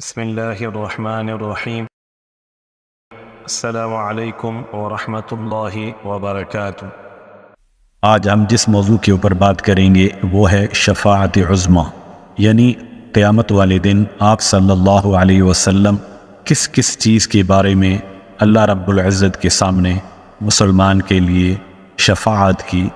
بسم اللہ الرحمن الرحیم۔ السلام علیکم ورحمۃ اللہ وبرکاتہ۔ آج ہم جس موضوع کے اوپر بات کریں گے وہ ہے شفاعت عظمیٰ، یعنی قیامت والے دن آپ صلی اللہ علیہ وسلم کس کس چیز کے بارے میں اللہ رب العزت کے سامنے مسلمان کے لیے شفاعت کی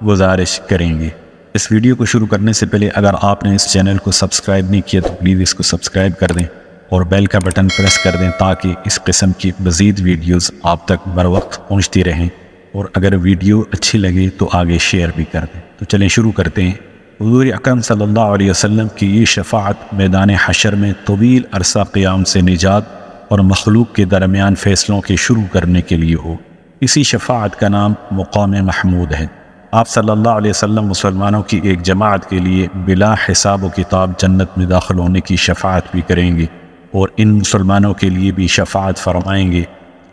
گزارش کریں گے۔ اس ویڈیو کو شروع کرنے سے پہلے اگر آپ نے اس چینل کو سبسکرائب نہیں کیا تو پلیز اس کو سبسکرائب کر دیں اور بیل کا بٹن پریس کر دیں تاکہ اس قسم کی مزید ویڈیوز آپ تک بر وقت پہنچتی رہیں، اور اگر ویڈیو اچھی لگے تو آگے شیئر بھی کر دیں۔ تو چلیں شروع کرتے ہیں۔ حضور اکرم صلی اللہ علیہ وسلم کی یہ شفاعت میدان حشر میں طویل عرصہ قیام سے نجات اور مخلوق کے درمیان فیصلوں کے شروع کرنے کے لیے ہو۔ اسی شفاعت کا نام مقام محمود ہے۔ آپ صلی اللہ علیہ وسلم مسلمانوں کی ایک جماعت کے لیے بلا حساب و کتاب جنت میں داخل ہونے کی شفاعت بھی کریں گے، اور ان مسلمانوں کے لیے بھی شفاعت فرمائیں گے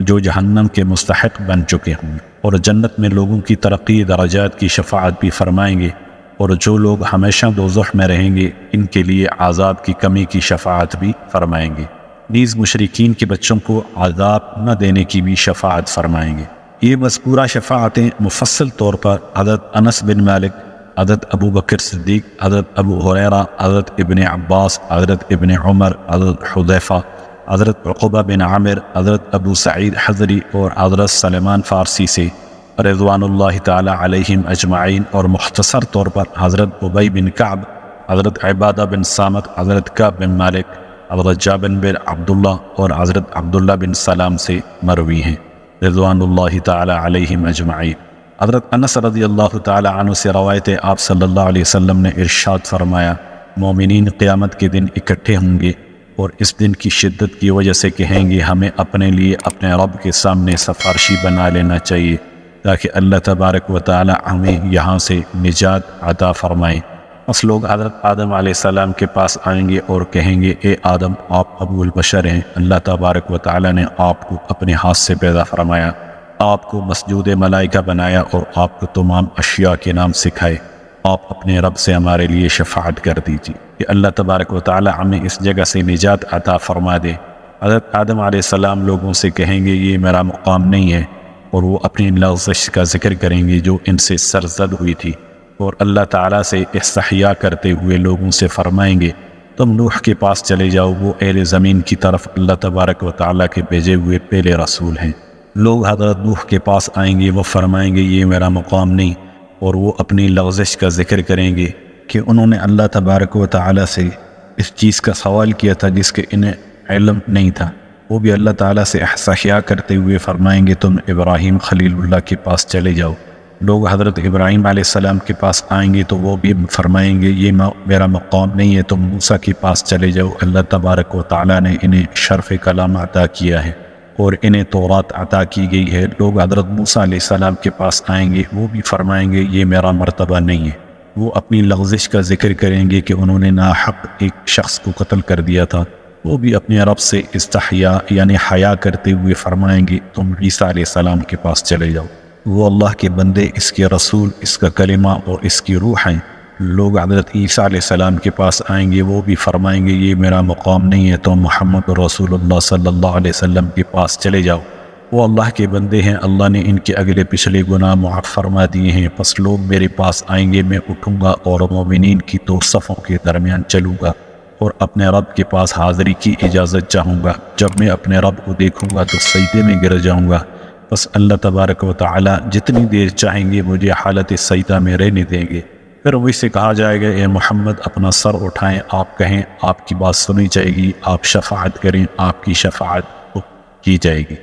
جو جہنم کے مستحق بن چکے ہوں، اور جنت میں لوگوں کی ترقی درجات کی شفاعت بھی فرمائیں گے، اور جو لوگ ہمیشہ دوزخ میں رہیں گے ان کے لیے عذاب کی کمی کی شفاعت بھی فرمائیں گے۔ نیز مشرکین کے بچوں کو عذاب نہ دینے کی بھی شفاعت فرمائیں گے۔ یہ مذکورہ شفاعتیں مفصل طور پر حضرت انس بن مالک، حضرت ابو بکر صدیق، حضرت ابو ہریرہ، حضرت ابن عباس، حضرت ابن عمر، حضرت حذیفہ، حضرت عقبہ بن عامر، حضرت ابو سعید حضری اور حضرت سلمان فارسی سے رضوان اللہ تعالی علیہم اجمعین، اور مختصر طور پر حضرت ابی بن کعب، حضرت عبادہ بن صامت، حضرت کعب بن مالک، حضرت جابر بن عبداللہ اور حضرت عبداللہ بن سلام سے مروی ہیں رضوان اللہ تعالی علیہم اجمعین۔ حضرت انس رضی اللہ تعالی عنہ سے روایت ہے، آپ صلی اللہ علیہ وسلم نے ارشاد فرمایا، مومنین قیامت کے دن اکٹھے ہوں گے اور اس دن کی شدت کی وجہ سے کہیں گے ہمیں اپنے لیے اپنے رب کے سامنے سفارشی بنا لینا چاہیے تاکہ اللہ تبارک و تعالی ہمیں یہاں سے نجات عطا فرمائیں۔ اس لوگ حضرت آدم علیہ السلام کے پاس آئیں گے اور کہیں گے، اے آدم، آپ ابو البشر ہیں، اللہ تبارک و تعالی نے آپ کو اپنے ہاتھ سے پیدا فرمایا، آپ کو مسجود ملائکہ بنایا اور آپ کو تمام اشیاء کے نام سکھائے، آپ اپنے رب سے ہمارے لیے شفاعت کر دیجیے کہ اللہ تبارک و تعالی ہمیں اس جگہ سے نجات عطا فرما دے۔ حضرت آدم علیہ السلام لوگوں سے کہیں گے یہ میرا مقام نہیں ہے، اور وہ اپنی لغزش کا ذکر کریں گے جو ان سے سرزد ہوئی تھی، اور اللہ تعالیٰ سے استحیا کرتے ہوئے لوگوں سے فرمائیں گے تم نوح کے پاس چلے جاؤ، وہ اہل زمین کی طرف اللہ تبارک و تعالیٰ کے بھیجے ہوئے پہلے رسول ہیں۔ لوگ حضرت نوح کے پاس آئیں گے، وہ فرمائیں گے یہ میرا مقام نہیں، اور وہ اپنی لغزش کا ذکر کریں گے کہ انہوں نے اللہ تبارک و تعالیٰ سے اس چیز کا سوال کیا تھا جس کے انہیں علم نہیں تھا۔ وہ بھی اللہ تعالیٰ سے استحیا کرتے ہوئے فرمائیں گے تم ابراہیم خلیل اللہ کے پاس چلے جاؤ۔ لوگ حضرت ابراہیم علیہ السلام کے پاس آئیں گے تو وہ بھی فرمائیں گے یہ میرا مقام نہیں ہے، تم موسیٰ کے پاس چلے جاؤ، اللہ تبارک و تعالیٰ نے انہیں شرف کلام عطا کیا ہے اور انہیں تورات عطا کی گئی ہے۔ لوگ حضرت موسیٰ علیہ السلام کے پاس آئیں گے، وہ بھی فرمائیں گے یہ میرا مرتبہ نہیں ہے۔ وہ اپنی لغزش کا ذکر کریں گے کہ انہوں نے ناحق ایک شخص کو قتل کر دیا تھا۔ وہ بھی اپنے رب سے استحیا یعنی حیا کرتے ہوئے فرمائیں گے تم عیسیٰ علیہ السلام کے پاس چلے جاؤ، وہ اللہ کے بندے، اس کے رسول، اس کا کلمہ اور اس کی روح ہیں۔ لوگ حضرت عیسیٰ علیہ السلام کے پاس آئیں گے، وہ بھی فرمائیں گے یہ میرا مقام نہیں ہے، تم محمد رسول اللہ صلی اللہ علیہ وسلم کے پاس چلے جاؤ، وہ اللہ کے بندے ہیں، اللہ نے ان کے اگلے پچھلے گناہ معاف فرما دیے ہیں۔ پس لوگ میرے پاس آئیں گے، میں اٹھوں گا اور مومنین کی دو صفوں کے درمیان چلوں گا اور اپنے رب کے پاس حاضری کی اجازت چاہوں گا۔ جب میں اپنے رب کو دیکھوں گا تو سجدے میں گر جاؤں گا، بس اللہ تبارک و تعالی جتنی دیر چاہیں گے مجھے حالت سجدہ میں رہنے دیں گے۔ پھر مجھ سے کہا جائے گا اے محمد اپنا سر اٹھائیں، آپ کہیں آپ کی بات سنی جائے گی، آپ شفاعت کریں، آپ کی شفاعت کی جائے گی،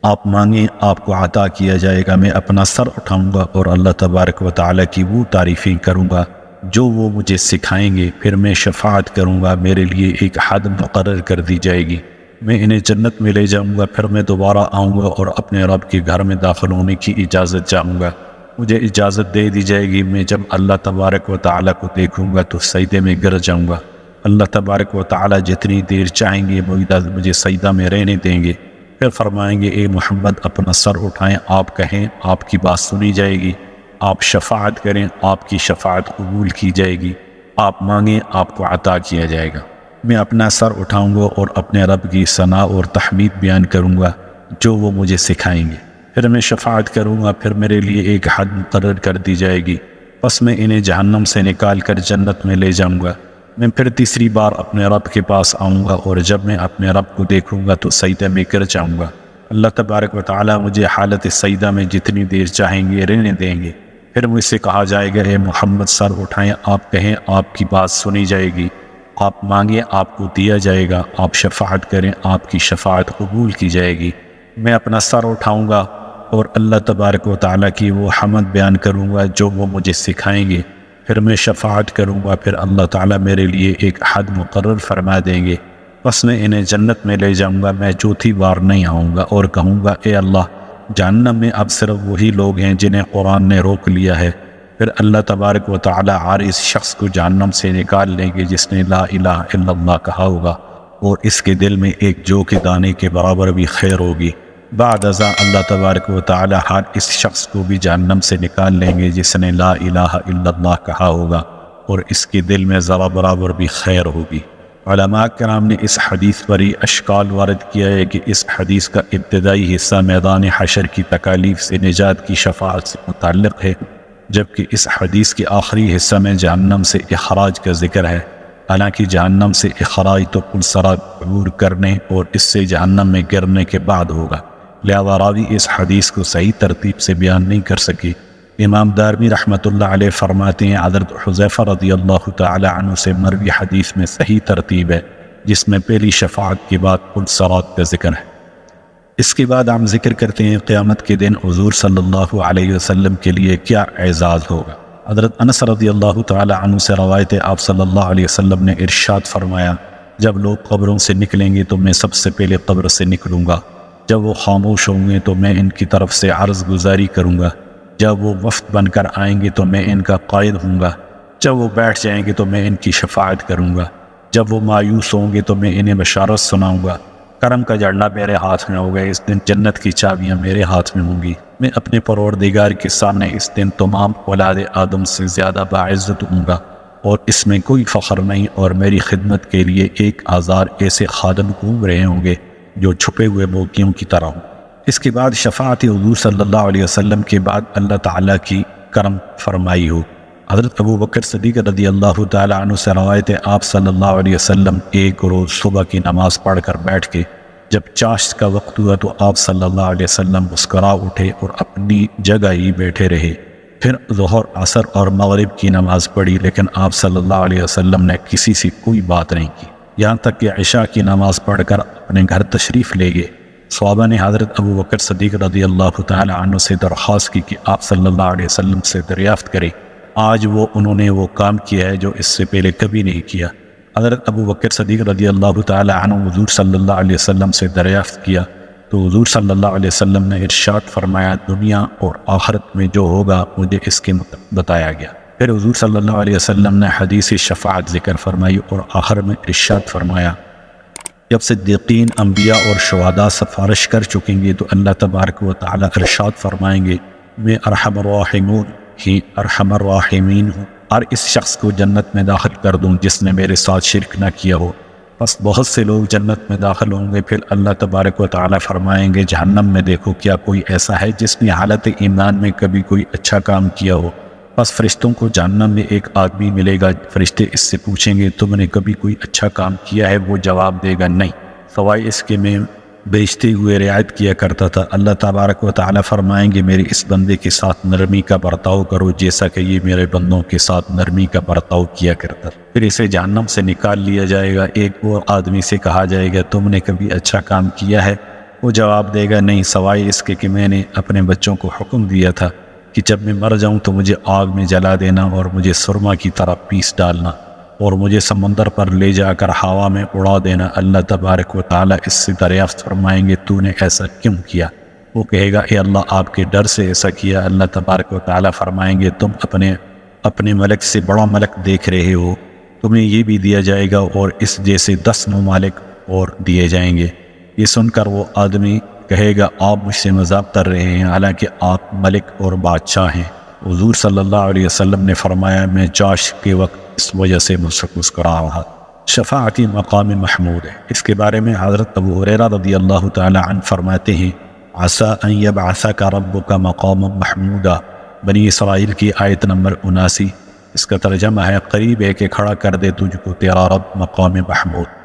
آپ مانگیں آپ کو عطا کیا جائے گا۔ میں اپنا سر اٹھاؤں گا اور اللہ تبارک و تعالی کی وہ تعریفیں کروں گا جو وہ مجھے سکھائیں گے، پھر میں شفاعت کروں گا، میرے لیے ایک حد مقرر کر دی جائے گی، میں انہیں جنت میں لے جاؤں گا، پھر میں دوبارہ آؤں گا اور اپنے رب کے گھر میں داخل ہونے کی اجازت چاہوں گا، مجھے اجازت دے دی جائے گی۔ میں جب اللہ تبارک و تعالیٰ کو دیکھوں گا تو سجدے میں گر جاؤں گا، اللہ تبارک و تعالیٰ جتنی دیر چاہیں گے مجھے سجدہ میں رہنے دیں گے۔ پھر فرمائیں گے اے محمد اپنا سر اٹھائیں، آپ کہیں آپ کی بات سنی جائے گی، آپ شفاعت کریں، آپ کی شفاعت قبول کی جائے گی، آپ مانگیں آپ کو عطا کیا جائے گا۔ میں اپنا سر اٹھاؤں گا اور اپنے رب کی ثنا اور تحمید بیان کروں گا جو وہ مجھے سکھائیں گے۔ پھر میں شفاعت کروں گا، پھر میرے لیے ایک حد مقرر کر دی جائے گی، پس میں انہیں جہنم سے نکال کر جنت میں لے جاؤں گا۔ میں پھر تیسری بار اپنے رب کے پاس آؤں گا، اور جب میں اپنے رب کو دیکھوں گا تو سجدہ میں گر جاؤں گا۔ اللہ تبارک و تعالیٰ مجھے حالت سجدہ میں جتنی دیر چاہیں گے رہنے دیں گے۔ پھر مجھ سے کہا جائے گا، اے محمد سر اٹھائیں، آپ کہیں آپ کی بات سنی جائے گی، آپ مانگیں آپ کو دیا جائے گا، آپ شفاعت کریں آپ کی شفاعت قبول کی جائے گی۔ میں اپنا سر اٹھاؤں گا اور اللہ تبارک و تعالیٰ کی وہ حمد بیان کروں گا جو وہ مجھے سکھائیں گے۔ پھر میں شفاعت کروں گا، پھر اللہ تعالیٰ میرے لیے ایک حد مقرر فرما دیں گے، پس میں انہیں جنت میں لے جاؤں گا۔ میں چوتھی بار نہیں آؤں گا اور کہوں گا، اے اللہ، جہنم میں اب صرف وہی لوگ ہیں جنہیں قرآن نے روک لیا ہے۔ پھر اللہ تبارک و تعالیٰ ہر اس شخص کو جہنم سے نکال لیں گے جس نے لا الہ الا اللہ کہا ہوگا، اور اس کے دل میں ایک جو کے دانے کے برابر بھی خیر ہوگی۔ بعد ازاں اللہ تبارک و تعالیٰ ہر اس شخص کو بھی جہنم سے نکال لیں گے جس نے لا الہ الا اللہ کہا ہوگا اور اس کے دل میں ذرا برابر بھی خیر ہوگی۔ علماء کرام نے اس حدیث پر یہ اشکال وارد کیا ہے کہ اس حدیث کا ابتدائی حصہ میدان حشر کی تکالیف سے نجات کی شفاعت سے متعلق ہے، جبکہ اس حدیث کے آخری حصہ میں جہنم سے اخراج کا ذکر ہے۔ حالانکہ جہنم سے اخراج تو پلسرا عبور کرنے اور اس سے جہنم میں گرنے کے بعد ہوگا، لہذا راوی اس حدیث کو صحیح ترتیب سے بیان نہیں کر سکی۔ امام دارمی رحمۃ اللہ علیہ فرماتے ہیں، حضرت حذیفہ رضی اللہ تعالی عنہ سے مروی حدیث میں صحیح ترتیب ہے جس میں پہلی شفاعت کے بعد پلسرات کا ذکر ہے۔ اس کے بعد ہم ذکر کرتے ہیں قیامت کے دن حضور صلی اللہ علیہ وسلم کے لیے کیا اعزاز ہوگا۔ حضرت انس رضی اللہ تعالی عنہ سے روایت ہے، آپ صلی اللہ علیہ وسلم نے ارشاد فرمایا، جب لوگ قبروں سے نکلیں گے تو میں سب سے پہلے قبر سے نکلوں گا، جب وہ خاموش ہوں گے تو میں ان کی طرف سے عرض گزاری کروں گا، جب وہ وفد بن کر آئیں گے تو میں ان کا قائد ہوں گا، جب وہ بیٹھ جائیں گے تو میں ان کی شفاعت کروں گا، جب وہ مایوس ہوں گے تو میں انہیں بشارت سناؤں گا۔ کرم کا جھنڈا میرے ہاتھ میں ہوگا، اس دن جنت کی چابیاں میرے ہاتھ میں ہوں گی۔ میں اپنے پروردگار کے سامنے اس دن تمام اولاد آدم سے زیادہ باعزت ہوں گا، اور اس میں کوئی فخر نہیں، اور میری خدمت کے لیے 1000 ایسے خادم گھوم رہے ہوں گے جو چھپے ہوئے موتیوں کی طرح ہوں۔ اس کے بعد شفاعت حضور صلی اللہ علیہ وسلم کے بعد اللہ تعالیٰ کی کرم فرمائی ہو۔ حضرت ابو بکر صدیق رضی اللہ تعالی عنہ سے روایت ہے، آپ صلی اللہ علیہ وسلم ایک روز صبح کی نماز پڑھ کر بیٹھ کے جب چاشت کا وقت ہوا تو آپ صلی اللہ علیہ وسلم مسکرا اٹھے اور اپنی جگہ ہی بیٹھے رہے۔ پھر ظہر، عصر اور مغرب کی نماز پڑھی، لیکن آپ صلی اللہ علیہ وسلم نے کسی سے کوئی بات نہیں کی، یہاں تک کہ عشاء کی نماز پڑھ کر اپنے گھر تشریف لے گئے۔ صحابہ نے حضرت ابو بکر صدیق رضی اللہ تعالی عنہ سے درخواست کی کہ آپ صلی اللہ علیہ وسلم سے دریافت کریں، آج انہوں نے وہ کام کیا ہے جو اس سے پہلے کبھی نہیں کیا۔ حضرت ابو بکر صدیق رضی اللہ تعالی عنہ حضور صلی اللہ علیہ وسلم سے دریافت کیا تو حضور صلی اللہ علیہ وسلم نے ارشاد فرمایا، دنیا اور آخرت میں جو ہوگا مجھے اس کے متعلق بتایا گیا۔ پھر حضور صلی اللہ علیہ وسلم نے حدیث شفاعت ذکر فرمائی اور آخر میں ارشاد فرمایا، جب صدیقین، انبیاء اور شہداء سفارش کر چکیں گے تو اللہ تبارک و تعالی ارشاد فرمائیں گے، میں ارحم الراحمون ہی ارحم الراحمین ہوں، ہر اس شخص کو جنت میں داخل کر دوں جس نے میرے ساتھ شرک نہ کیا ہو۔ بس بہت سے لوگ جنت میں داخل ہوں گے، پھر اللہ تبارک و تعالی فرمائیں گے، جہنم میں دیکھو کیا کوئی ایسا ہے جس نے حالت ایمان میں کبھی کوئی اچھا کام کیا ہو؟ بس فرشتوں کو جہنم میں ایک آدمی ملے گا، فرشتے اس سے پوچھیں گے تم نے کبھی کوئی اچھا کام کیا ہے؟ وہ جواب دے گا نہیں، سوائے اس کے میں بیچتے ہوئے رعایت کیا کرتا تھا۔ اللہ تبارک و تعالی فرمائیں گے، میرے اس بندے کے ساتھ نرمی کا برتاؤ کرو جیسا کہ یہ میرے بندوں کے ساتھ نرمی کا برتاؤ کیا کرتا۔ پھر اسے جہنم سے نکال لیا جائے گا، ایک اور آدمی سے کہا جائے گا تم نے کبھی اچھا کام کیا ہے؟ وہ جواب دے گا نہیں، سوائے اس کے کہ میں نے اپنے بچوں کو حکم دیا تھا کہ جب میں مر جاؤں تو مجھے آگ میں جلا دینا اور مجھے سرما کی طرح پیس ڈالنا اور مجھے سمندر پر لے جا کر ہوا میں اڑا دینا۔ اللہ تبارک و تعالی اس سے دریافت فرمائیں گے تو نے ایسا کیوں کیا؟ وہ کہے گا اے اللہ آپ کے ڈر سے ایسا کیا۔ اللہ تبارک و تعالی فرمائیں گے تم اپنے ملک سے بڑا ملک دیکھ رہے ہو، تمہیں یہ بھی دیا جائے گا اور اس جیسے 10 ممالک اور دیے جائیں گے۔ یہ سن کر وہ آدمی کہے گا آپ مجھ سے مذاق کر رہے ہیں حالانکہ آپ ملک اور بادشاہ ہیں۔ حضور صلی اللہ علیہ وسلم نے فرمایا میں چاشت کے وقت اس وجہ سے مسکرا رہا، شفاعتی مقام محمود ہے۔ اس کے بارے میں حضرت ابو ہریرہ رضی اللہ تعالی عنہ فرماتے ہیں عسیٰ ان یبعثک ربک مقاما محمودا، بنی اسرائیل کی آیت نمبر 79۔ اس کا ترجمہ ہے قریب ہے کہ کھڑا کر دے تجھ کو تیرا رب مقام محمود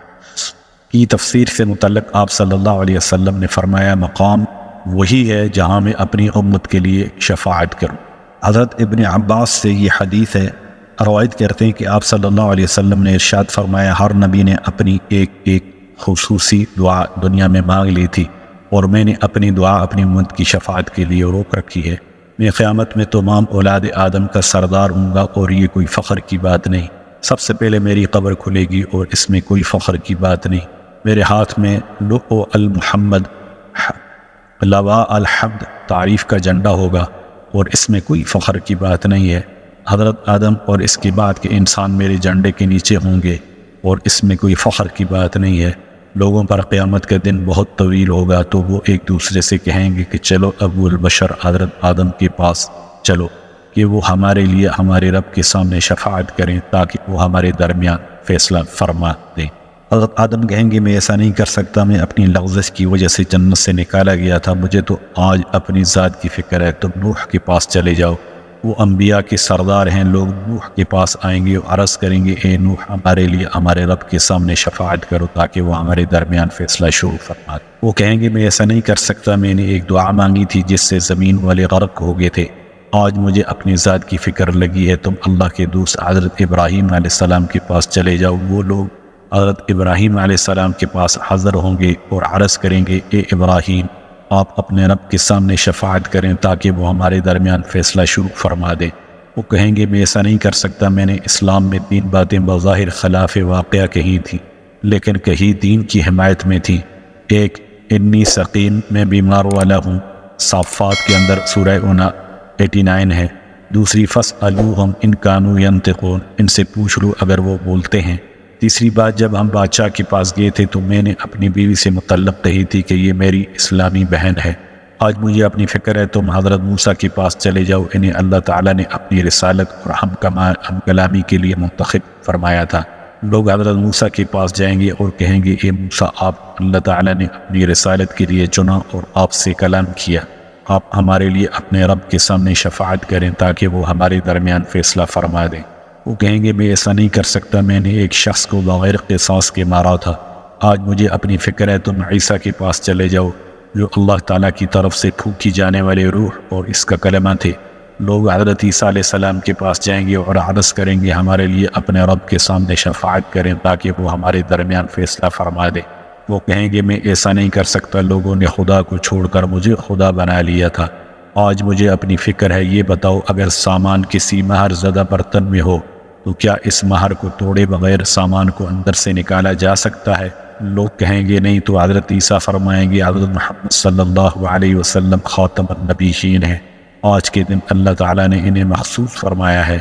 کی تفسیر سے متعلق آپ صلی اللہ علیہ وسلم نے فرمایا مقام وہی ہے جہاں میں اپنی امت کے لیے شفاعت کروں۔ حضرت ابن عباس سے یہ حدیث ہے، روایت کرتے ہیں کہ آپ صلی اللہ علیہ وسلم نے ارشاد فرمایا ہر نبی نے اپنی ایک خصوصی دعا دنیا میں مانگ لی تھی اور میں نے اپنی دعا اپنی امت کی شفاعت کے لیے روک رکھی ہے۔ میں قیامت میں تمام اولاد آدم کا سردار ہوں گا اور یہ کوئی فخر کی بات نہیں۔ سب سے پہلے میری قبر کھلے گی اور اس میں کوئی فخر کی بات نہیں۔ میرے ہاتھ میں لؤ المحمد لواء الحمد تعریف کا جھنڈا ہوگا اور اس میں کوئی فخر کی بات نہیں ہے۔ حضرت آدم اور اس کے بعد کے انسان میرے جھنڈے کے نیچے ہوں گے اور اس میں کوئی فخر کی بات نہیں ہے۔ لوگوں پر قیامت کا دن بہت طویل ہوگا تو وہ ایک دوسرے سے کہیں گے کہ چلو ابو البشر حضرت آدم کے پاس چلو کہ وہ ہمارے لیے ہمارے رب کے سامنے شفاعت کریں تاکہ وہ ہمارے درمیان فیصلہ فرما دیں۔ حضرت آدم کہیں گے میں ایسا نہیں کر سکتا، میں اپنی لغزش کی وجہ سے جنت سے نکالا گیا تھا، مجھے تو آج اپنی ذات کی فکر ہے، تم نوح کے پاس چلے جاؤ، وہ انبیاء کے سردار ہیں، لوگ نوح کے پاس آئیں گے اور عرض کریں گے اے نوح ہمارے لیے ہمارے رب کے سامنے شفاعت کرو تاکہ وہ ہمارے درمیان فیصلہ شروع فرما دے۔ وہ کہیں گے میں ایسا نہیں کر سکتا، میں نے ایک دعا مانگی تھی جس سے زمین والے غرق ہو گئے تھے، آج مجھے اپنی ذات کی فکر لگی ہے، تم اللہ کے دوست حضرت ابراہیم علیہ السلام کے پاس چلے جاؤ۔ وہ لوگ حضرت ابراہیم علیہ السلام کے پاس حاضر ہوں گے اور عرض کریں گے اے ابراہیم آپ اپنے رب کے سامنے شفاعت کریں تاکہ وہ ہمارے درمیان فیصلہ شروع فرما دے۔ وہ کہیں گے میں ایسا نہیں کر سکتا، میں نے اسلام میں 3 باتیں بظاہر خلاف واقعہ کہی تھیں لیکن کہی دین کی حمایت میں تھی۔ ایک انی سقیم میں بیمار والا ہوں، صافات کے اندر سورہ 89 ہے۔ دوسری فاسألوہم ان کانوا ینطقون، ان سے پوچھ لو اگر وہ بولتے ہیں۔ تیسری بات جب ہم بادشاہ کے پاس گئے تھے تو میں نے اپنی بیوی سے متعلق کہی تھی کہ یہ میری اسلامی بہن ہے، آج مجھے اپنی فکر ہے تم حضرت موسیٰ کے پاس چلے جاؤ، انہیں اللہ تعالیٰ نے اپنی رسالت اور ہم کلامی کے لیے منتخب فرمایا تھا۔ لوگ حضرت موسیٰ کے پاس جائیں گے اور کہیں گے اے موسیٰ آپ اللہ تعالیٰ نے اپنی رسالت کے لیے چنا اور آپ سے کلام کیا، آپ ہمارے لیے اپنے رب کے سامنے شفاعت کریں تاکہ وہ ہمارے درمیان فیصلہ فرما دیں۔ وہ کہیں گے میں ایسا نہیں کر سکتا، میں نے ایک شخص کو بغیر قصاص کے مارا تھا، آج مجھے اپنی فکر ہے تم عیسیٰ کے پاس چلے جاؤ جو اللہ تعالیٰ کی طرف سے پھونکی جانے والے روح اور اس کا کلمہ تھے۔ لوگ حضرت عیسیٰ علیہ السلام کے پاس جائیں گے اور عرض کریں گے ہمارے لیے اپنے رب کے سامنے شفاعت کریں تاکہ وہ ہمارے درمیان فیصلہ فرما دے۔ وہ کہیں گے میں ایسا نہیں کر سکتا، لوگوں نے خدا کو چھوڑ کر مجھے خدا بنا لیا تھا، آج مجھے اپنی فکر ہے، یہ بتاؤ اگر سامان کسی مہر زدہ برتن میں ہو تو کیا اس مہر کو توڑے بغیر سامان کو اندر سے نکالا جا سکتا ہے؟ لوگ کہیں گے نہیں، تو حضرت عیسیٰ فرمائیں گے حضرت محمد صلی اللہ علیہ وسلم خاتم النبیین ہیں، آج کے دن اللہ تعالیٰ نے انہیں محسوس فرمایا ہے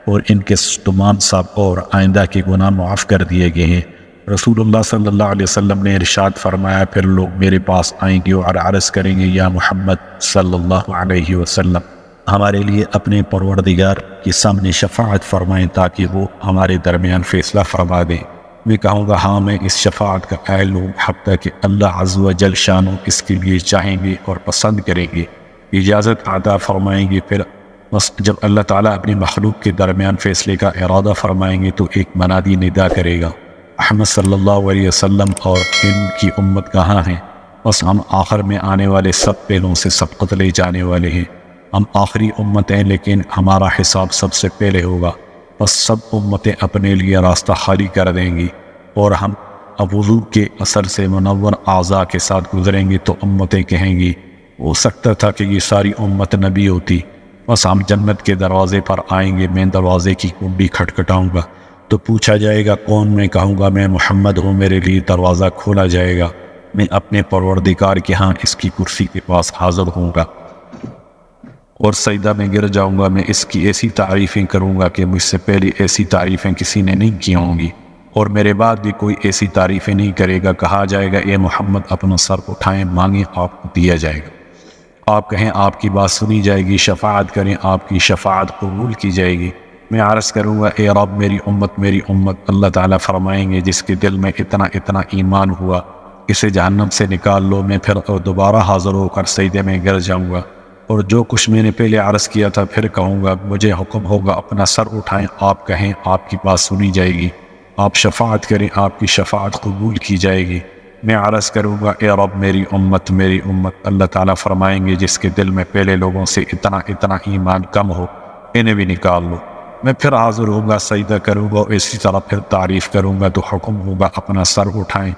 اور ان کے تمام سابقہ اور آئندہ کے گناہ معاف کر دیے گئے ہیں۔ رسول اللہ صلی اللہ علیہ وسلم نے ارشاد فرمایا پھر لوگ میرے پاس آئیں گے اور عرض کریں گے یا محمد صلی اللہ علیہ وسلم ہمارے لیے اپنے پروردگار کے سامنے شفاعت فرمائیں تاکہ وہ ہمارے درمیان فیصلہ فرما دیں۔ میں کہوں گا ہاں میں اس شفاعت کا اہل ہوں، حتیٰ کہ اللہ عز و جل شانہ اس کے لیے چاہیں گے اور پسند کریں گے، اجازت عطا فرمائیں گے۔ پھر بس جب اللہ تعالیٰ اپنی مخلوق کے درمیان فیصلے کا ارادہ فرمائیں گے تو ایک منادی ندا کرے گا احمد صلی اللہ علیہ وسلم اور ان کی امت کہاں ہیں؟ بس ہم آخر میں آنے والے سب پہلوں سے سبقت لے جانے والے ہیں، ہم آخری امت ہیں لیکن ہمارا حساب سب سے پہلے ہوگا، بس سب امتیں اپنے لیے راستہ خالی کر دیں گی اور ہم وضو کے اثر سے منور اعضاء کے ساتھ گزریں گے تو امتیں کہیں گی ہو سکتا تھا کہ یہ ساری امت نبی ہوتی۔ بس ہم جنت کے دروازے پر آئیں گے، میں دروازے کی کنڈی کھٹکھٹاؤں گا تو پوچھا جائے گا کون؟ میں کہوں گا میں محمد ہوں، میرے لیے دروازہ کھولا جائے گا، میں اپنے پروردگار کے ہاں اس کی کرسی کے پاس حاضر ہوں گا اور سجدہ میں گر جاؤں گا، میں اس کی ایسی تعریفیں کروں گا کہ مجھ سے پہلے ایسی تعریفیں کسی نے نہیں کی ہوں گی اور میرے بعد بھی کوئی ایسی تعریفیں نہیں کرے گا۔ کہا جائے گا اے محمد اپنا سر اٹھائیں، مانگیں، آپ کو دیا جائے گا، آپ کہیں آپ کی بات سنی جائے گی، شفاعت کریں، آپ کی شفاعت قبول کی جائے گی۔ میں عرض کروں گا اے رب میری امت، اللہ تعالیٰ فرمائیں گے جس کے دل میں اتنا ایمان ہوا اسے جہنم سے نکال لو، میں پھر دوبارہ حاضر ہو کر سجدے میں گر جاؤں گا، اور جو کچھ میں نے پہلے عرض کیا تھا پھر کہوں گا، مجھے حکم ہوگا اپنا سر اٹھائیں، آپ کہیں، آپ کی بات سنی جائے گی، آپ شفاعت کریں، آپ کی شفاعت قبول کی جائے گی۔ میں عرض کروں گا اے رب میری امت، اللہ تعالیٰ فرمائیں گے جس کے دل میں پہلے لوگوں سے اتنا ایمان کم ہو انہیں بھی نکال لو، میں پھر حاضر ہوں گا، سجدہ کروں گا، اسی طرح پھر تعریف کروں گا تو حکم ہوگا اپنا سر اٹھائیں،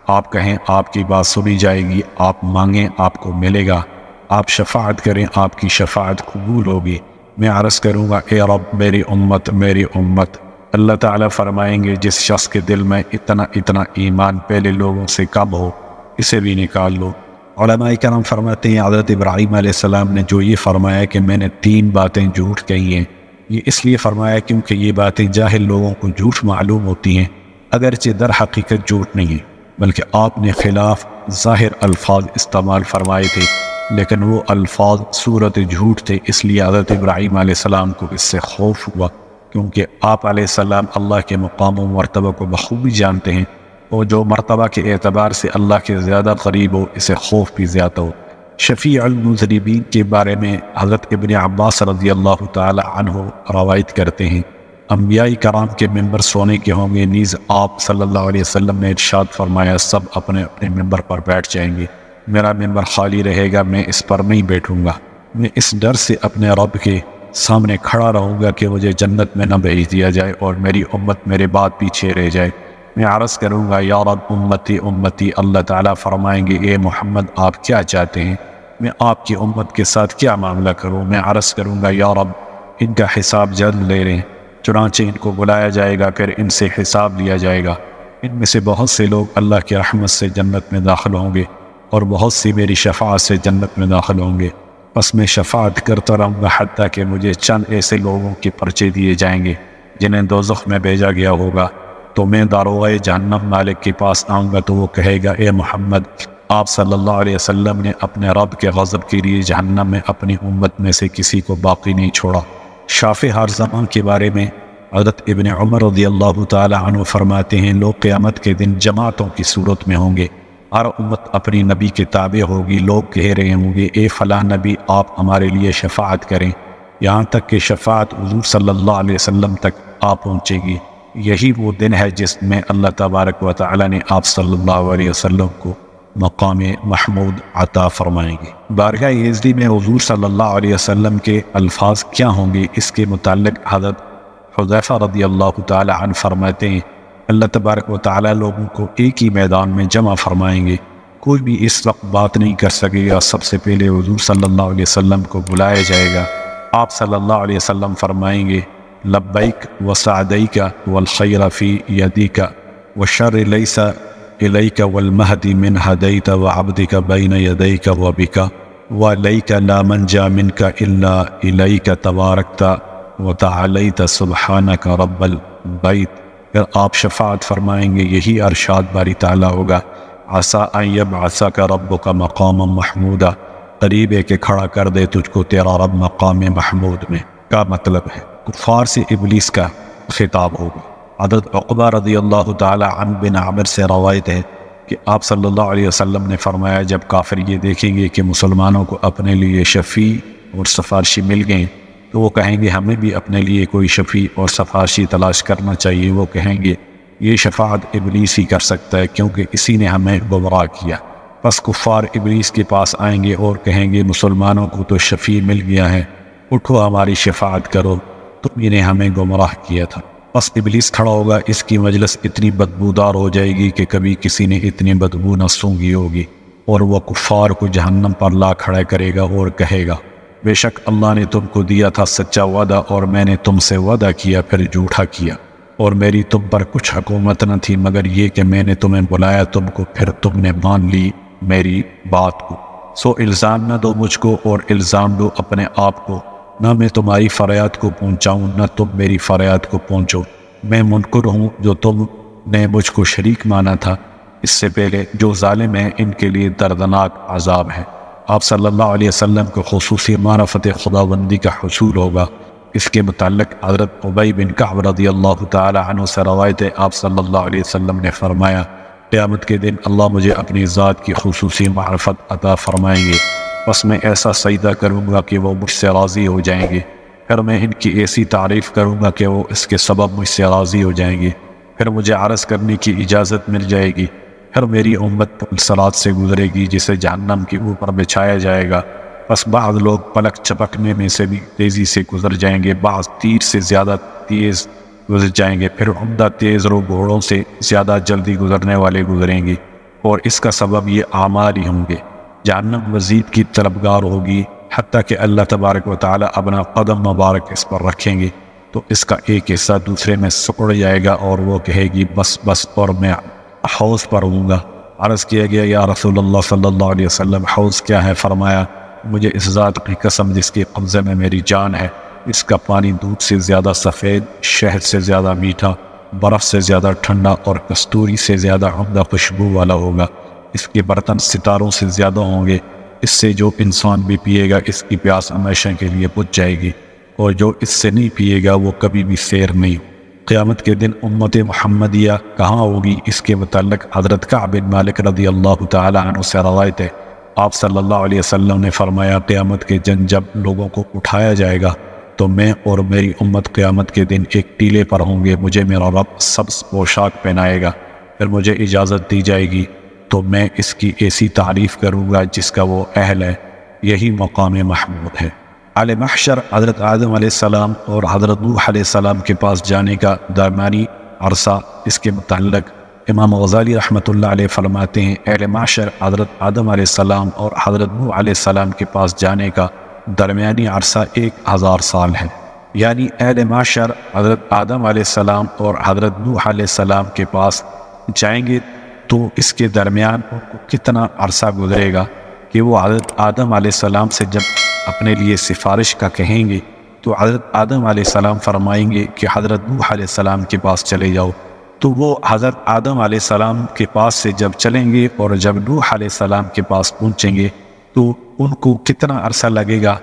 آپ کہیں، آپ کی بات سنی جائے گی، آپ مانگیں آپ کو ملے گا، آپ شفاعت کریں آپ کی شفاعت قبول ہوگی۔ میں عرض کروں گا اے رب میری امت، اللہ تعالیٰ فرمائیں گے جس شخص کے دل میں اتنا ایمان پہلے لوگوں سے کم ہو اسے بھی نکال لو۔ علماء کرام فرماتے ہیں حضرت ابراہیم علیہ السلام نے جو یہ فرمایا کہ میں نے 3 باتیں جھوٹ کہی ہیں، یہ اس لیے فرمایا کیونکہ یہ باتیں جاہل لوگوں کو جھوٹ معلوم ہوتی ہیں، اگرچہ در حقیقت جھوٹ نہیں ہے، بلکہ آپ نے خلاف ظاہر الفاظ استعمال فرمائے تھے، لیکن وہ الفاظ صورت جھوٹ تھے، اس لیے حضرت ابراہیم علیہ السلام کو اس سے خوف ہوا، کیونکہ آپ علیہ السلام اللہ کے مقام و مرتبہ کو بخوبی جانتے ہیں، اور جو مرتبہ کے اعتبار سے اللہ کے زیادہ قریب ہو اسے خوف بھی زیادہ ہو۔ شفیع المذنبین کے بارے میں حضرت ابن عباس رضی اللہ تعالی عنہ روایت کرتے ہیں، انبیاء کرام کے ممبر سونے کے ہوں گے، نیز آپ صلی اللہ علیہ وسلم نے ارشاد فرمایا سب اپنے اپنے ممبر پر بیٹھ جائیں گے، میرا ممبر خالی رہے گا، میں اس پر نہیں بیٹھوں گا، میں اس ڈر سے اپنے رب کے سامنے کھڑا رہوں گا کہ مجھے جنت میں نہ بھیج دیا جائے اور میری امت میرے بعد پیچھے رہ جائے۔ میں عرض کروں گا یا رب امتی، اللہ تعالیٰ فرمائیں گے اے محمد آپ کیا چاہتے ہیں، میں آپ کی امت کے ساتھ کیا معاملہ کروں؟ میں عرض کروں گا یا رب ان کا حساب جلد لے رہے ہیں، چنانچہ ان کو بلایا جائے گا، پھر ان سے حساب لیا جائے گا، ان میں سے بہت سے لوگ اللہ کی رحمت سے جنت میں داخل ہوں گے اور بہت سی میری شفاعت سے جنت میں داخل ہوں گے، بس میں شفاعت کرتا رہوں گا حتیٰ کہ مجھے چند ایسے لوگوں کے پرچے دیے جائیں گے جنہیں دوزخ میں بھیجا گیا ہوگا، تو میں داروغہ جہنم مالک کے پاس آؤں گا تو وہ کہے گا اے محمد آپ صلی اللہ علیہ وسلم نے اپنے رب کے غضب کے لیے جہنم میں اپنی امت میں سے کسی کو باقی نہیں چھوڑا۔ شافع ہر زمان کے بارے میں حضرت ابن عمر رضی اللہ تعالی عنہ فرماتے ہیں لوگ قیامت کے دن جماعتوں کی صورت میں ہوں گے، ہر امت اپنی نبی کے تابع ہوگی، لوگ کہہ رہے ہوں گے اے فلاں نبی آپ ہمارے لیے شفاعت کریں، یہاں تک کہ شفاعت حضور صلی اللہ علیہ وسلم تک آ پہنچے گی۔ یہی وہ دن ہے جس میں اللہ تبارک و تعالی نے آپ صلی اللہ علیہ وسلم کو مقام محمود عطا فرمائیں گے۔ بارگاہ یزدی میں حضور صلی اللہ علیہ وسلم کے الفاظ کیا ہوں گے، اس کے متعلق حضرت حذیفہ رضی اللہ تعالی عنہ فرماتے ہیں اللہ تبارک و تعالی لوگوں کو ایک ہی میدان میں جمع فرمائیں گے، کوئی بھی اس وقت بات نہیں کر سکے گا، سب سے پہلے حضور صلی اللہ علیہ وسلم کو بلایا جائے گا، آپ صلی اللہ علیہ وسلم فرمائیں گے لبیک وسعدیک والخیر فی یدیک والشر لیس الیک والمہدی من ہدیت وعبدک بین یدیک وبک ولیک لا منجا منک الا الیک تبارکت وتعالیت سبحانک رب البیت۔ پھر آپ شفاعت فرمائیں گے، یہی ارشاد باری تعالیٰ ہوگا عسیٰ ان یبعثک ربک مقاما محمودا، قریب ہے کہ کھڑا کر دے تجھ کو تیرا رب مقام محمود میں۔ کا مطلب ہے کفار سے ابلیس کا خطاب ہوگا۔ حضرت عقبہ رضی اللہ تعالی عنہ بن عامر سے روایت ہے کہ آپ صلی اللہ علیہ وسلم نے فرمایا جب کافر یہ دیکھیں گے کہ مسلمانوں کو اپنے لیے شفیع اور سفارشی مل گئے تو وہ کہیں گے ہمیں بھی اپنے لیے کوئی شفیع اور سفارشی تلاش کرنا چاہیے، وہ کہیں گے یہ شفاعت ابلیس ہی کر سکتا ہے کیونکہ اسی نے ہمیں گمراہ کیا۔ پس کفار ابلیس کے پاس آئیں گے اور کہیں گے مسلمانوں کو تو شفیع مل گیا ہے، اٹھو ہماری شفاعت کرو، تم نے ہمیں گمراہ کیا تھا۔ بس ابلیس کھڑا ہوگا، اس کی مجلس اتنی بدبودار ہو جائے گی کہ کبھی کسی نے اتنی بدبو نہ سونگھی ہوگی، اور وہ کفار کو جہنم پر لا کھڑا کرے گا اور کہے گا بے شک اللہ نے تم کو دیا تھا سچا وعدہ اور میں نے تم سے وعدہ کیا پھر جھوٹا کیا، اور میری تم پر کچھ حکومت نہ تھی مگر یہ کہ میں نے تمہیں بلایا تم کو، پھر تم نے مان لی میری بات کو، سو الزام نہ دو مجھ کو اور الزام دو اپنے آپ کو، نہ میں تمہاری فریاد کو پہنچاؤں نہ تم میری فریاد کو پہنچو، میں منکر ہوں جو تم نے مجھ کو شریک مانا تھا اس سے پہلے، جو ظالم ہیں ان کے لیے دردناک عذاب ہے۔ آپ صلی اللہ علیہ وسلم کو خصوصی معرفت خداوندی کا حصول ہوگا، اس کے متعلق حضرت ابی بن کعب رضی اللہ تعالی عنہ سے روایت ہے، آپ صلی اللہ علیہ وسلم نے فرمایا قیامت کے دن اللہ مجھے اپنی ذات کی خصوصی معرفت عطا فرمائیں گے، بس میں ایسا سجدہ کروں گا کہ وہ مجھ سے راضی ہو جائیں گے، پھر میں ان کی ایسی تعریف کروں گا کہ وہ اس کے سبب مجھ سے راضی ہو جائیں گے، پھر مجھے عرض کرنے کی اجازت مل جائے گی، پھر میری امت پل صراط سے گزرے گی جسے جہنم کے اوپر بچھایا جائے گا، بس بعض لوگ پلک چپکنے میں سے بھی تیزی سے گزر جائیں گے، بعض تیر سے زیادہ تیز گزر جائیں گے، پھر عمدہ تیز رو گھوڑوں سے زیادہ جلدی گزرنے والے گزریں گے، اور اس کا سبب یہ اعمال ہی ہوں گے۔ جہنم مزید کی طلبگار ہوگی حتیٰ کہ اللہ تبارک و تعالی اپنا قدم مبارک اس پر رکھیں گے تو اس کا ایک حصہ دوسرے میں سکڑ جائے گا اور وہ کہے گی بس بس، اور میں حوض پر ہوں گا۔ عرض کیا گیا یا رسول اللہ صلی اللہ علیہ وسلم حوض کیا ہے؟ فرمایا مجھے اس ذات کی قسم جس کے قبضے میں میری جان ہے، اس کا پانی دودھ سے زیادہ سفید، شہد سے زیادہ میٹھا، برف سے زیادہ ٹھنڈا اور کستوری سے زیادہ عمدہ خوشبو والا ہوگا، اس کے برتن ستاروں سے زیادہ ہوں گے، اس سے جو انسان بھی پیے گا اس کی پیاس ہمیشہ کے لیے بجھ جائے گی، اور جو اس سے نہیں پیے گا وہ کبھی بھی سیر نہیں۔ قیامت کے دن امت محمدیہ کہاں ہوگی؟ اس کے متعلق حضرت کعب بن مالک رضی اللہ تعالی عنہ سے روایت ہے، آپ صلی اللہ علیہ وسلم نے فرمایا قیامت کے دن جب لوگوں کو اٹھایا جائے گا تو میں اور میری امت قیامت کے دن ایک ٹیلے پر ہوں گے، مجھے میرا رب سبز پوشاک پہنائے گا، پھر مجھے اجازت دی جائے گی تو میں اس کی ایسی تعریف کروں گا جس کا وہ اہل ہے، یہی مقام محمود ہے۔ اعلی محشر حضرت آدم علیہ السلام اور حضرت نوح علیہ السلام کے پاس جانے کا درمیانی عرصہ، اس کے متعلق امام غزالی رحمۃ اللہ علیہ فرماتے ہیں اہل محشر حضرت آدم علیہ السلام اور حضرت نوح علیہ السلام کے پاس جانے کا درمیانی عرصہ 1000 سال ہے، یعنی اہل محشر حضرت آدم علیہ السلام اور حضرت نوح علیہ السلام کے پاس جائیں گے تو اس کے درمیان ان کو کتنا عرصہ گزرے گا کہ وہ حضرت آدم علیہ السلام سے جب اپنے لیے سفارش کا کہیں گے تو حضرت آدم علیہ السلام فرمائیں گے کہ حضرت نوح علیہ السلام کے پاس چلے جاؤ، تو وہ حضرت آدم علیہ السلام کے پاس سے جب چلیں گے اور جب نوح علیہ السلام کے پاس پہنچیں گے تو ان کو کتنا عرصہ لگے گا؟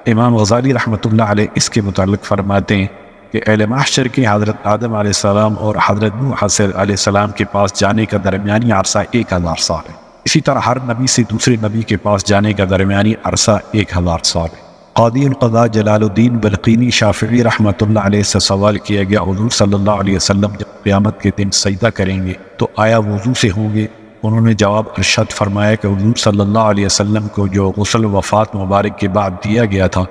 امام غزالی رحمۃ اللہ علیہ اس کے متعلق فرماتے ہیں کہ اہل محشر کے حضرت آدم علیہ السلام اور حضرت نوح علیہ السلام کے پاس جانے کا درمیانی عرصہ 1000 سال ہے۔ اسی طرح ہر نبی سے دوسرے نبی کے پاس جانے کا درمیانی عرصہ 1000 سال ہے۔ قاضی القضاء جلال الدین بلقینی شافعی رحمۃ اللہ علیہ سے سوال کیا گیا حضور صلی اللہ علیہ وسلم جب قیامت کے دن سجدہ کریں گے تو آیا وضو سے ہوں گے؟ انہوں نے جواب ارشاد فرمایا کہ حضور صلی اللہ علیہ وسلم کو جو غسل وفات مبارک کے بعد دیا گیا تھا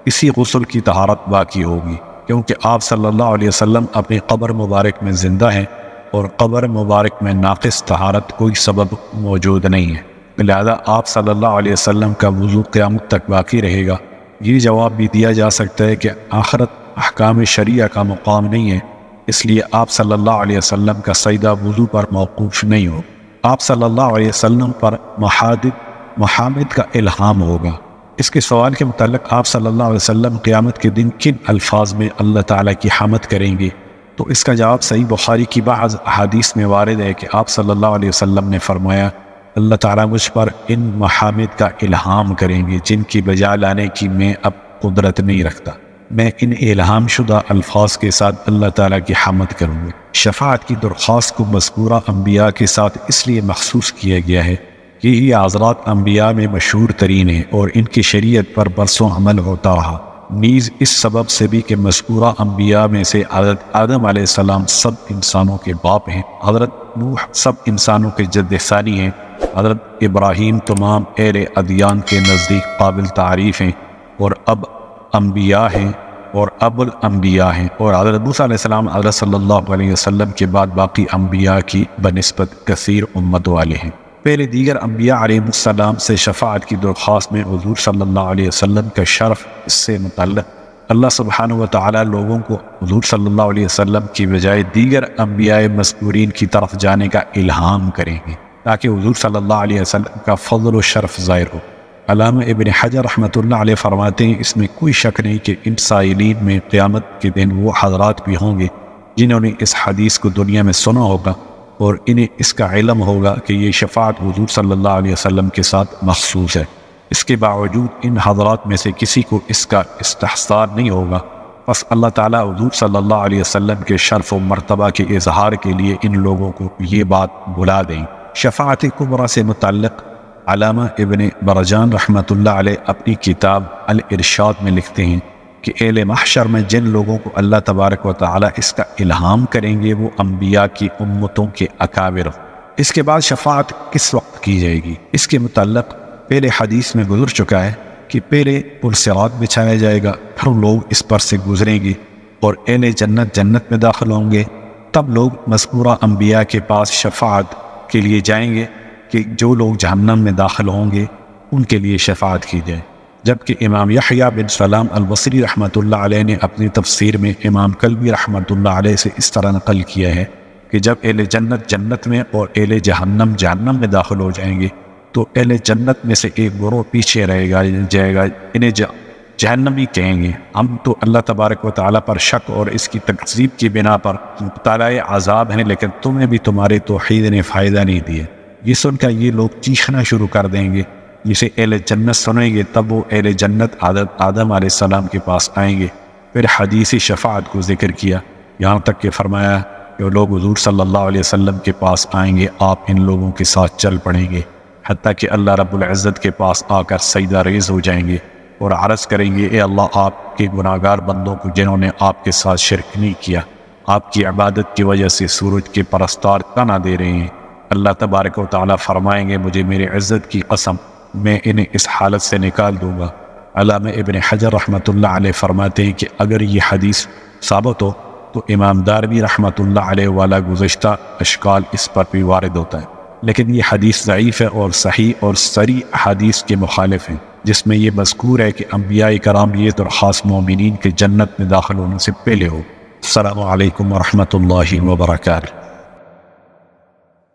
اسی غسل کی طہارت باقی ہوگی، کیونکہ آپ صلی اللہ علیہ وسلم اپنی قبر مبارک میں زندہ ہیں اور قبر مبارک میں ناقص طہارت کوئی سبب موجود نہیں ہے، لہذا آپ صلی اللہ علیہ وسلم کا وضو قیامت تک باقی رہے گا۔ یہ جواب بھی دیا جا سکتا ہے کہ آخرت احکام شریعہ کا مقام نہیں ہے، اس لیے آپ صلی اللہ علیہ وسلم کا سجدہ وضو پر موقوف نہیں ہو، آپ صلی اللہ علیہ وسلم پر محامد کا الہام ہوگا۔ اس کے سوال کے متعلق آپ صلی اللہ علیہ وسلم قیامت کے دن کن الفاظ میں اللہ تعالیٰ کی حمد کریں گے؟ تو اس کا جواب صحیح بخاری کی بعض احادیث میں وارد ہے کہ آپ صلی اللہ علیہ وسلم نے فرمایا اللہ تعالیٰ مجھ پر ان محامد کا الہام کریں گے جن کی بجا لانے کی میں اب قدرت نہیں رکھتا، میں ان الہام شدہ الفاظ کے ساتھ اللہ تعالیٰ کی حمد کروں گا۔ شفاعت کی درخواست کو مذکورہ انبیاء کے ساتھ اس لیے مخصوص کیا گیا ہے کہ یہ حضرات انبیاء میں مشہور ترین ہیں اور ان کی شریعت پر برسوں عمل ہوتا رہا، نیز اس سبب سے بھی کہ مذکورہ انبیاء میں سے حضرت آدم علیہ السلام سب انسانوں کے باپ ہیں، حضرت نوح سب انسانوں کے جد ثانی ہیں، حضرت ابراہیم تمام اہل ادیان کے نزدیک قابل تعریف ہیں اور اب انبیاء ہیں اور اب الانبیاء ہیں، اور حضرت موسیٰ علیہ السلام حضرت صلی اللہ علیہ وسلم کے بعد باقی انبیاء کی بنسبت کثیر امت والے ہیں۔ پہلے دیگر انبیاء علیہ السلام سے شفاعت کی درخواست میں حضور صلی اللہ علیہ وسلم کا شرف، اس سے متعلق اللہ سبحانہ و تعالی لوگوں کو حضور صلی اللہ علیہ وسلم کی بجائے دیگر انبیاء مذکورین کی طرف جانے کا الہام کریں گے تاکہ حضور صلی اللہ علیہ وسلم کا فضل و شرف ظاہر ہو۔ علامہ ابن حجر رحمۃ اللہ علیہ فرماتے ہیں اس میں کوئی شک نہیں کہ ان سائلین میں قیامت کے دن وہ حضرات بھی ہوں گے جنہوں نے اس حدیث کو دنیا میں سنا ہوگا اور انہیں اس کا علم ہوگا کہ یہ شفاعت حضور صلی اللہ علیہ وسلم کے ساتھ مخصوص ہے، اس کے باوجود ان حضرات میں سے کسی کو اس کا استحصال نہیں ہوگا بس اللہ تعالیٰ حضور صلی اللہ علیہ وسلم کے شرف و مرتبہ کے اظہار کے لیے ان لوگوں کو یہ بات بلا دیں۔ شفاعت کبریٰ سے متعلق علامہ ابن برجان رحمۃ اللہ علیہ اپنی کتاب الارشاد میں لکھتے ہیں کہ اہل محشر میں جن لوگوں کو اللہ تبارک و تعالیٰ اس کا الہام کریں گے وہ انبیاء کی امتوں کے اکابر۔ اس کے بعد شفاعت کس وقت کی جائے گی، اس کے متعلق پہلے حدیث میں گزر چکا ہے کہ پہلے پل صراط بچھایا جائے گا، پھر لوگ اس پر سے گزریں گے اور اہل جنت جنت میں داخل ہوں گے، تب لوگ مذکورہ انبیاء کے پاس شفاعت کے لیے جائیں گے کہ جو لوگ جہنم میں داخل ہوں گے ان کے لیے شفاعت کی جائے۔ جبکہ امام یحییٰ بن سلام البصری رحمۃ اللہ علیہ نے اپنی تفسیر میں امام کلبی رحمۃ اللہ علیہ سے اس طرح نقل کیا ہے کہ جب اہل جنت جنت میں اور اہل جہنم جہنم میں داخل ہو جائیں گے تو اہل جنت میں سے ایک گروہ پیچھے رہ جائے گا، انہیں جہنمی کہیں گے، ہم تو اللہ تبارک و تعالیٰ پر شک اور اس کی تکذیب کی بنا پر مبتلا عذاب ہیں، لیکن تمہیں بھی تمہارے توحید نے فائدہ نہیں دیا۔ یہ سن کر یہ لوگ چیخنا شروع کر دیں گے، جسے اہل جنت سنیں گے تب وہ اہل جنت آدم علیہ السلام کے پاس آئیں گے۔ پھر حدیث شفاعت کو ذکر کیا، یہاں تک کہ فرمایا کہ لوگ حضور صلی اللہ علیہ وسلم کے پاس آئیں گے، آپ ان لوگوں کے ساتھ چل پڑیں گے، حتیٰ کہ اللہ رب العزت کے پاس آ کر سجدہ ریز ہو جائیں گے اور عرض کریں گے، اے اللہ آپ کے گناہگار بندوں کو جنہوں نے آپ کے ساتھ شرک نہیں کیا، آپ کی عبادت کی وجہ سے سورج کے پرستار تانا دے رہے ہیں۔ اللہ تبارک و تعالیٰ فرمائیں گے، مجھے میرے عزت کی قسم میں انہیں اس حالت سے نکال دوں گا۔ علامہ ابن حجر رحمۃ اللہ علیہ فرماتے ہیں کہ اگر یہ حدیث ثابت ہو تو امام دارمی رحمۃ اللہ علیہ والا گزشتہ اشکال اس پر بھی وارد ہوتا ہے، لیکن یہ حدیث ضعیف ہے اور صحیح اور صریح حدیث کے مخالف ہیں، جس میں یہ مذکور ہے کہ انبیاء کرام یہ درخواست مومنین کے جنت میں داخل ہونے سے پہلے ہو۔ السلام علیکم ورحمۃ اللہ وبرکاتہ۔